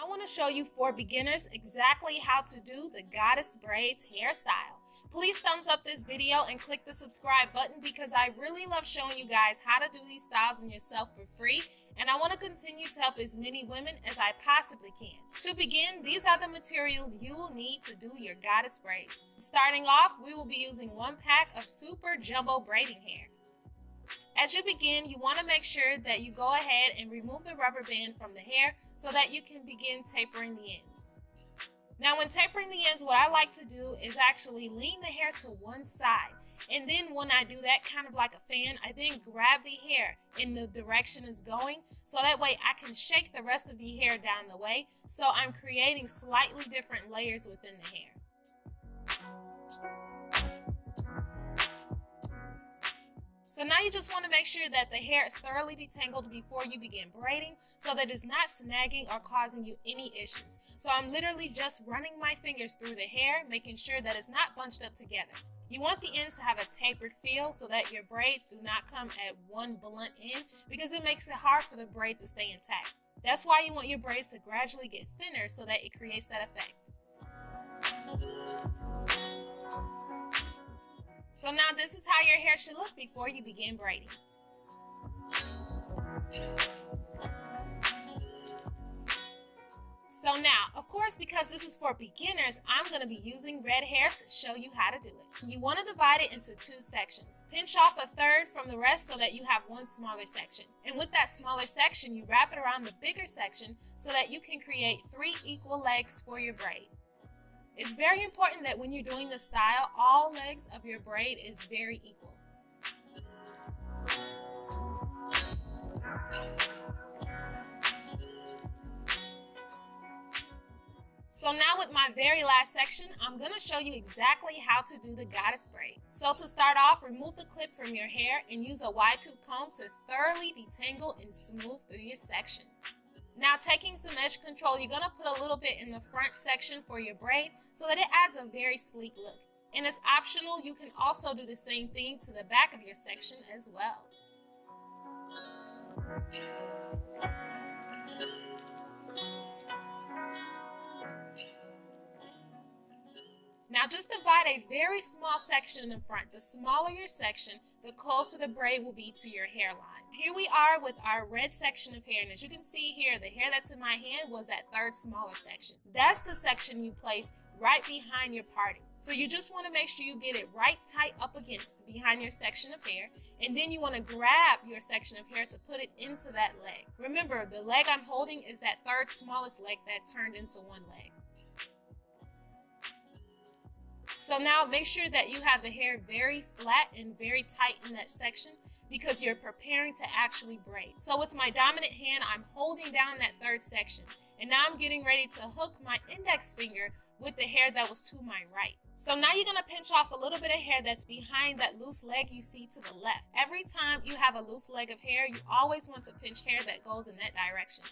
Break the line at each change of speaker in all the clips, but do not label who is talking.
I want to show you for beginners exactly how to do the goddess braids hairstyle. Please thumbs up this video and click the subscribe button because I really love showing you guys how to do these styles on yourself for free, and I want to continue to help as many women as I possibly can. To begin, these are the materials you will need to do your goddess braids. Starting off, we will be using 1 pack of super jumbo braiding hair. As you begin, you want to make sure that you go ahead and remove the rubber band from the hair so that you can begin tapering the ends. Now, when tapering the ends, what I like to do is actually lean the hair to one side. And then when I do that, kind of like a fan, I then grab the hair in the direction it's going, so that way I can shake the rest of the hair down the way, so I'm creating slightly different layers within the hair. So now you just want to make sure that the hair is thoroughly detangled before you begin braiding so that it's not snagging or causing you any issues. So I'm literally just running my fingers through the hair, making sure that it's not bunched up together. You want the ends to have a tapered feel so that your braids do not come at one blunt end because it makes it hard for the braid to stay intact. That's why you want your braids to gradually get thinner so that it creates that effect. So now this is how your hair should look before you begin braiding. So now, of course, because this is for beginners, I'm going to be using red hair to show you how to do it. You want to divide it into 2 sections. Pinch off a third from the rest so that you have one smaller section. And with that smaller section, you wrap it around the bigger section so that you can create 3 equal legs for your braid. It's very important that when you're doing this style, all legs of your braid is very equal. So now with my very last section, I'm going to show you exactly how to do the goddess braid. So to start off, remove the clip from your hair and use a wide tooth comb to thoroughly detangle and smooth through your section. Now, taking some edge control, you're going to put a little bit in the front section for your braid so that it adds a very sleek look. And it's optional, you can also do the same thing to the back of your section as well. Now just divide a very small section in the front. The smaller your section, the closer the braid will be to your hairline. Here we are with our red section of hair, and as you can see here, the hair that's in my hand was that third smaller section. That's the section you place right behind your parting. So you just want to make sure you get it right tight up against behind your section of hair, and then you want to grab your section of hair to put it into that leg. Remember, the leg I'm holding is that third smallest leg that turned into one leg. So now make sure that you have the hair very flat and very tight in that section because you're preparing to actually braid. So with my dominant hand, I'm holding down that third section. And now I'm getting ready to hook my index finger with the hair that was to my right. So now you're gonna pinch off a little bit of hair that's behind that loose leg you see to the left. Every time you have a loose leg of hair, you always want to pinch hair that goes in that direction.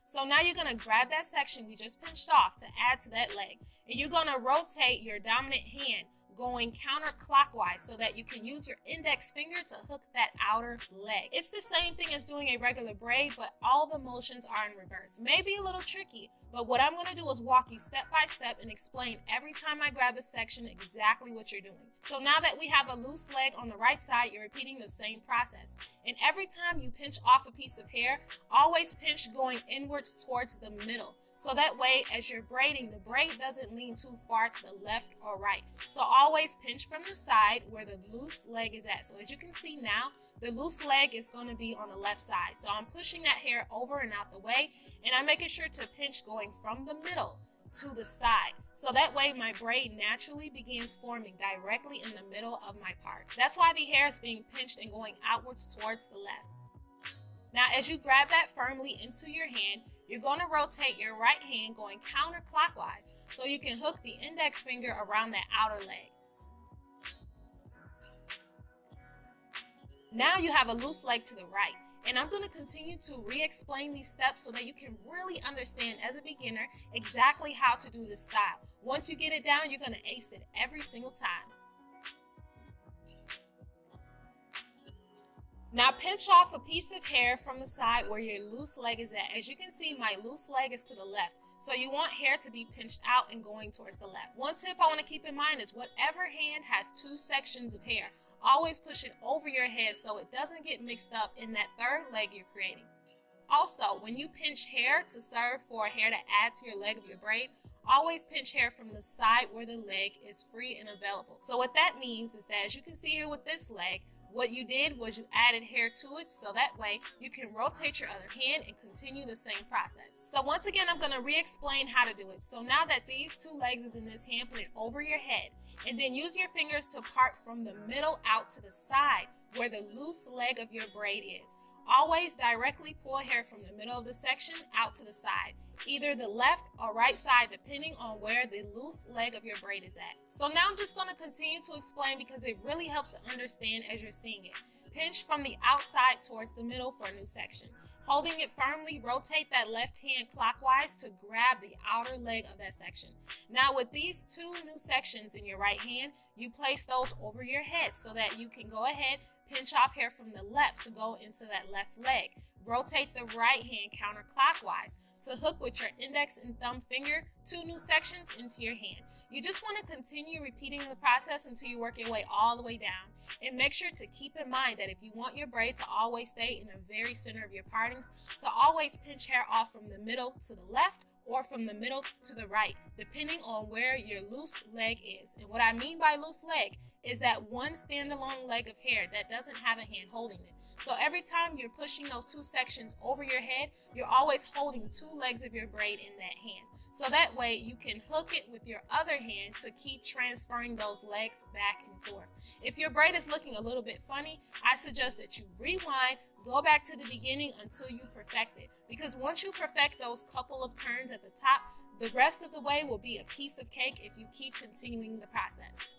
So now you're going to grab that section we just pinched off to add to that leg. And you're going to rotate your dominant hand going counterclockwise so that you can use your index finger to hook that outer leg. It's the same thing as doing a regular braid, but all the motions are in reverse. Maybe a little tricky, but what I'm going to do is walk you step by step and explain every time I grab the section exactly what you're doing. So now that we have a loose leg on the right side, you're repeating the same process. And every time you pinch off a piece of hair, always pinch going inwards towards the middle. So that way, as you're braiding, the braid doesn't lean too far to the left or right. So always pinch from the side where the loose leg is at. So as you can see now, the loose leg is going to be on the left side. So I'm pushing that hair over and out the way, and I'm making sure to pinch going from the middle to the side. So that way my braid naturally begins forming directly in the middle of my part. That's why the hair is being pinched and going outwards towards the left. Now as you grab that firmly into your hand, you're going to rotate your right hand going counterclockwise so you can hook the index finger around that outer leg. Now you have a loose leg to the right. And I'm going to continue to re-explain these steps so that you can really understand as a beginner exactly how to do this style. Once you get it down, you're going to ace it every single time. Now pinch off a piece of hair from the side where your loose leg is at. As you can see, my loose leg is to the left. So you want hair to be pinched out and going towards the left. One tip I want to keep in mind is whatever hand has two sections of hair, always push it over your head so it doesn't get mixed up in that third leg you're creating. Also, when you pinch hair to serve for hair to add to your leg of your braid, always pinch hair from the side where the leg is free and available. So what that means is that, as you can see here with this leg, what you did was you added hair to it so that way you can rotate your other hand and continue the same process. So once again, I'm going to re-explain how to do it. So now that these two legs is in this hand, put it over your head and then use your fingers to part from the middle out to the side where the loose leg of your braid is. Always directly pull hair from the middle of the section out to the side, either the left or right side depending on where the loose leg of your braid is at. So now I'm just going to continue to explain because it really helps to understand as you're seeing it. Pinch from the outside towards the middle for a new section. Holding it firmly, rotate that left hand clockwise to grab the outer leg of that section. Now with these two new sections in your right hand, you place those over your head so that you can go ahead, pinch off hair from the left to go into that left leg. Rotate the right hand counterclockwise to hook with your index and thumb finger two new sections into your hand. You just want to continue repeating the process until you work your way all the way down. And make sure to keep in mind that if you want your braid to always stay in the very center of your partings, to always pinch hair off from the middle to the left or from the middle to the right, depending on where your loose leg is. And what I mean by loose leg is that one standalone leg of hair that doesn't have a hand holding it. So every time you're pushing those two sections over your head, you're always holding two legs of your braid in that hand. So that way you can hook it with your other hand to keep transferring those legs back and forth. If your braid is looking a little bit funny, I suggest that you rewind, go back to the beginning until you perfect it. Because once you perfect those couple of turns at the top, the rest of the way will be a piece of cake if you keep continuing the process.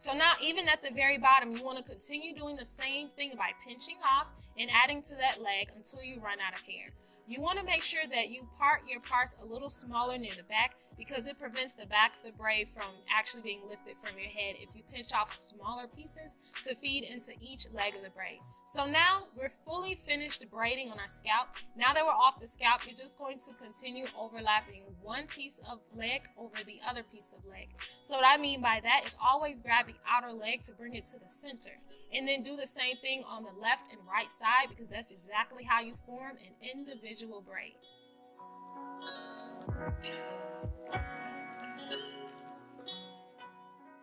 So now even at the very bottom, you want to continue doing the same thing by pinching off and adding to that leg until you run out of hair. You want to make sure that you part your parts a little smaller near the back because it prevents the back of the braid from actually being lifted from your head if you pinch off smaller pieces to feed into each leg of the braid. So now we're fully finished braiding on our scalp. Now that we're off the scalp, you're just going to continue overlapping one piece of leg over the other piece of leg. So what I mean by that is always grab the outer leg to bring it to the center. And then do the same thing on the left and right side because that's exactly how you form an individual braid.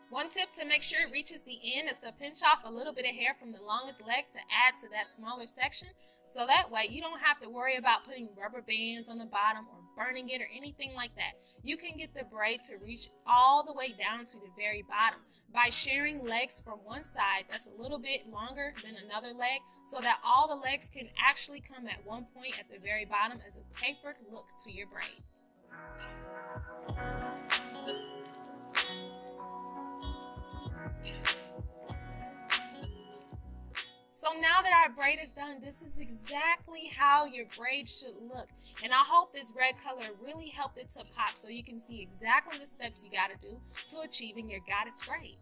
One tip to make sure it reaches the end is to pinch off a little bit of hair from the longest leg to add to that smaller section. So that way you don't have to worry about putting rubber bands on the bottom or burning it or anything like that. You can get the braid to reach all the way down to the very bottom by sharing legs from one side that's a little bit longer than another leg so that all the legs can actually come at one point at the very bottom as a tapered look to your braid. So now that our braid is done, this is exactly how your braid should look. And I hope this red color really helped it to pop so you can see exactly the steps you gotta do to achieving your goddess braid.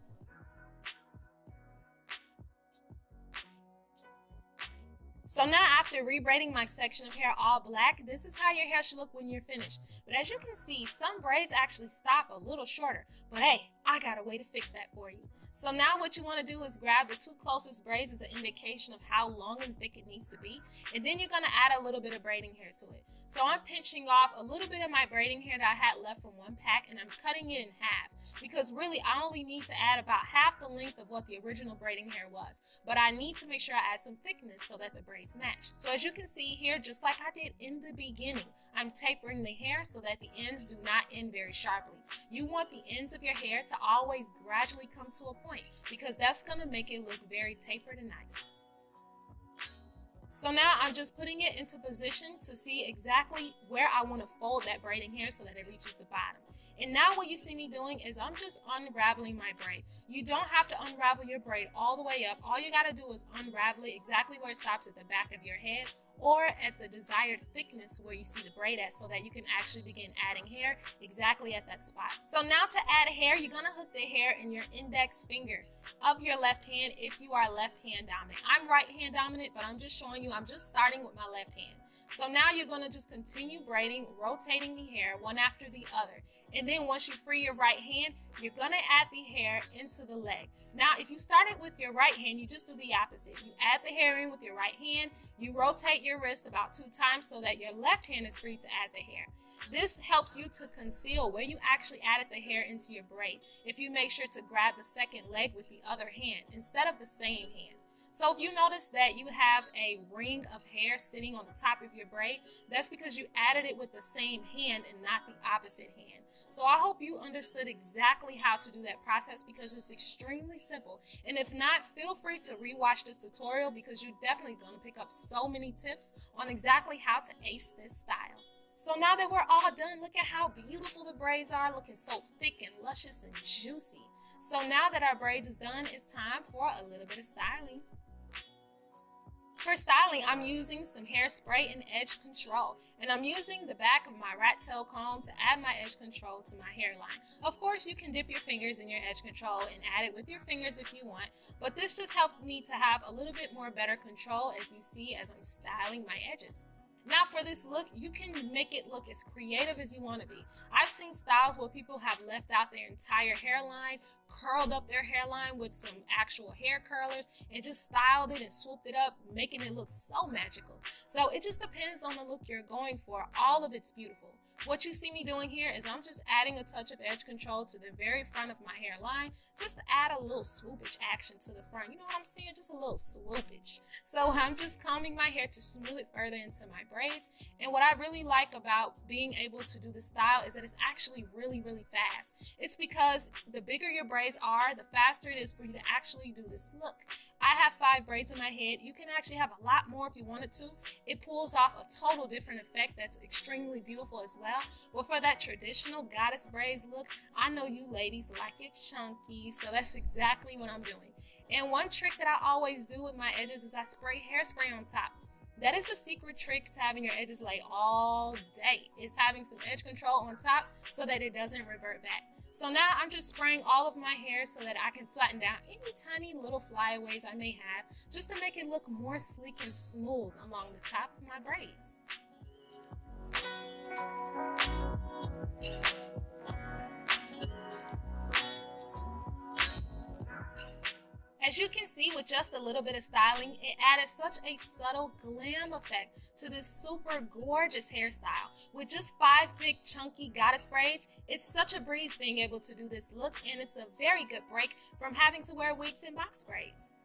So now after rebraiding my section of hair all black, this is how your hair should look when you're finished. But as you can see, some braids actually stop a little shorter. But hey, I got a way to fix that for you. So now what you want to do is grab the two closest braids as an indication of how long and thick it needs to be. And then you're going to add a little bit of braiding hair to it. So I'm pinching off a little bit of my braiding hair that I had left from one pack and I'm cutting it in half. Because really I only need to add about half the length of what the original braiding hair was. But I need to make sure I add some thickness so that the braids match. So as you can see here, just like I did in the beginning, I'm tapering the hair so that the ends do not end very sharply. You want the ends of your hair to always gradually come to a point because that's going to make it look very tapered and nice. So now I'm just putting it into position to see exactly where I want to fold that braiding hair so that it reaches the bottom. And now what you see me doing is I'm just unraveling my braid. You don't have to unravel your braid all the way up. All you got to do is unravel it exactly where it stops at the back of your head or at the desired thickness where you see the braid at, so that you can actually begin adding hair exactly at that spot. So now to add hair, you're going to hook the hair in your index finger of your left hand if you are left hand dominant. I'm right hand dominant, but I'm just showing you, I'm just starting with my left hand. So now you're going to just continue braiding, rotating the hair one after the other. And then once you free your right hand, you're going to add the hair into the leg. Now, if you started with your right hand, you just do the opposite. You add the hair in with your right hand, you rotate your wrist about 2 times so that your left hand is free to add the hair. This helps you to conceal where you actually added the hair into your braid if you make sure to grab the second leg with the other hand instead of the same hand. So if you notice that you have a ring of hair sitting on the top of your braid, that's because you added it with the same hand and not the opposite hand. So I hope you understood exactly how to do that process, because it's extremely simple. And if not, feel free to rewatch this tutorial, because you're definitely going to pick up so many tips on exactly how to ace this style. So now that we're all done, look at how beautiful the braids are, looking so thick and luscious and juicy. So now that our braids is done, it's time for a little bit of styling. For styling, I'm using some hairspray and edge control, and I'm using the back of my rat tail comb to add my edge control to my hairline. Of course, you can dip your fingers in your edge control and add it with your fingers if you want, but this just helped me to have a little bit more better control, as you see, as I'm styling my edges. Now for this look, you can make it look as creative as you want to be. I've seen styles where people have left out their entire hairline, curled up their hairline with some actual hair curlers, and just styled it and swooped it up, making it look so magical. So it just depends on the look you're going for. All of it's beautiful. What you see me doing here is I'm just adding a touch of edge control to the very front of my hairline, just to add a little swoopage action to the front. You know what I'm saying? Just a little swoopage. So I'm just combing my hair to smooth it further into my braids. And what I really like about being able to do this style is that it's actually really, really fast. It's because the bigger your braids are, the faster it is for you to actually do this look. I have 5 braids in my head. You can actually have a lot more if you wanted to. It pulls off a total different effect that's extremely beautiful as well. But for that traditional goddess braids look, I know you ladies like it chunky, so that's exactly what I'm doing. And one trick that I always do with my edges is I spray hairspray on top. That is the secret trick to having your edges lay all day, is having some edge control on top so that it doesn't revert back. So now I'm just spraying all of my hair so that I can flatten down any tiny little flyaways I may have, just to make it look more sleek and smooth along the top of my braids. As you can see, with just a little bit of styling, it added such a subtle glam effect to this super gorgeous hairstyle. With just 5 big chunky goddess braids, it's such a breeze being able to do this look, and it's a very good break from having to wear wigs and box braids.